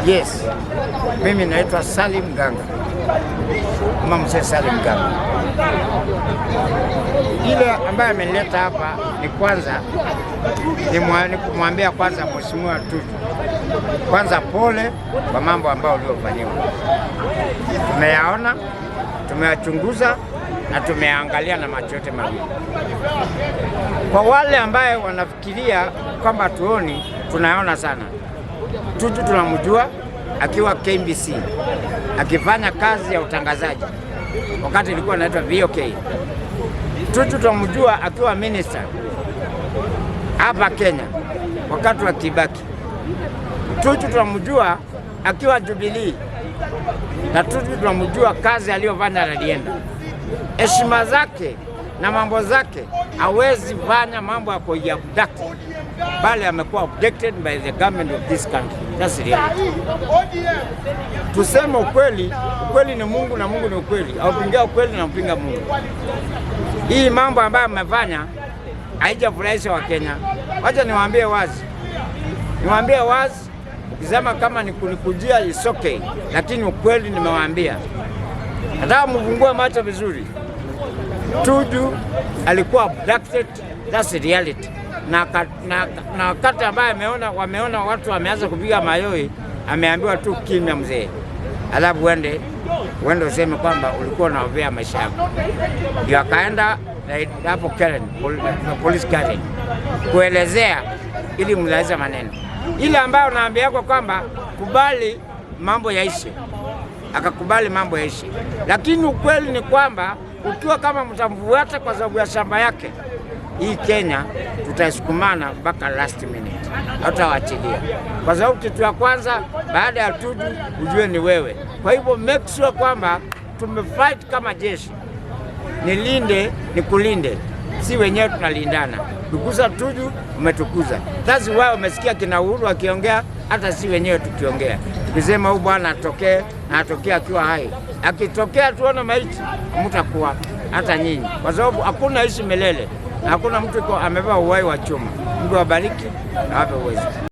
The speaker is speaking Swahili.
Yes, mimi naitwa Salim Ganga, Mama Mzee Salim Ganga. Ile ambaye amenileta hapa ni kwanza ni kumwambia kwanza Mheshimiwa Tuju, kwanza pole kwa mambo ambayo uliofanyiwa. Tumeyaona, tumeyachunguza na tumeangalia na macho yote mawili. Kwa wale ambaye wanafikiria kwamba tuoni, tunaona sana. Tuju tunamjua akiwa KBC akifanya kazi ya utangazaji wakati ilikuwa inaitwa VOK. Tuju tunamjua akiwa minister hapa Kenya wakati wa Kibaki. Tuju tunamjua akiwa Jubilee, na Tuju tunamjua kazi aliyofanya Radienda. Heshima zake na mambo zake, hawezi fanya mambo ya kuabduct, bali amekuwa abducted by the government of this country. That's reality. Tuseme ukweli, ukweli ni Mungu na Mungu ni ukweli. Aupinga ukweli na mpinga Mungu. Hii mambo ambayo amefanya haijafurahisha wa Kenya. Wacha niwaambie wazi, ukisema kama ni kunikujia is okay, lakini ukweli nimewaambia. Nataka mfungue macho vizuri. Tuju alikuwa abducted, that's reality. Na wakati ambaye wameona watu wameanza kupiga mayowe, ameambiwa tu kimya mzee, alafu uende useme kwamba ulikuwa unaombea maisha yako. Ndio akaenda hapo Karen, police Karen, kuelezea ili mlaiza maneno ile ambayo naambia kwa kwamba kubali mambo yaishe. Akakubali mambo yaishe, lakini ukweli ni kwamba ukiwa kama mtamfuata kwa sababu ya shamba yake, hii Kenya tutasukumana mpaka last minute, hatawaachilia. Kwa sababu kitu ya kwanza baada ya Tuju ujue ni wewe. Kwa hivyo make sure kwamba tumefight kama jeshi, nilinde nikulinde, si wenyewe tunalindana. Tukuza Tuju umetukuza, that's why umesikia kina Uhuru akiongea, hata si wenyewe tukiongea tukisema huyu bwana atokee, na atokee akiwa hai. Akitokea tuone maiti, mtakuwa hata nyinyi, kwa sababu hakuna ishi milele na hakuna mtu amebeba uhai wa chuma. Mungu awabariki na awape uwezo.